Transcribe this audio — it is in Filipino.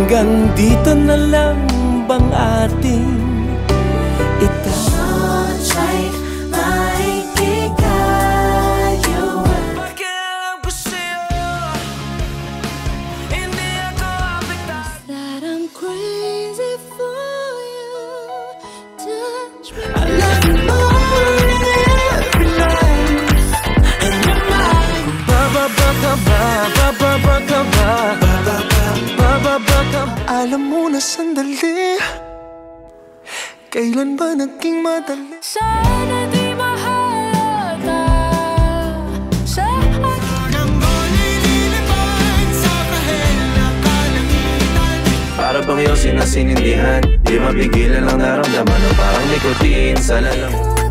Hanggang dito na lang bang ating Sunshine, maikikayuan. Pakialam ko sa'yo, hindi ako apektado. That I'm crazy for you. Touch me. I love you more than every life in your mind. Bababa ka ba? Bababa ka ba? Bababa ka ba? Alam mo na sandali, kailan ba naging madali? Sana di mahalata sa akin. Para bang yosin na sinindihan, di mapigilan ang naramdaman, o parang nikotin sa lalamunan.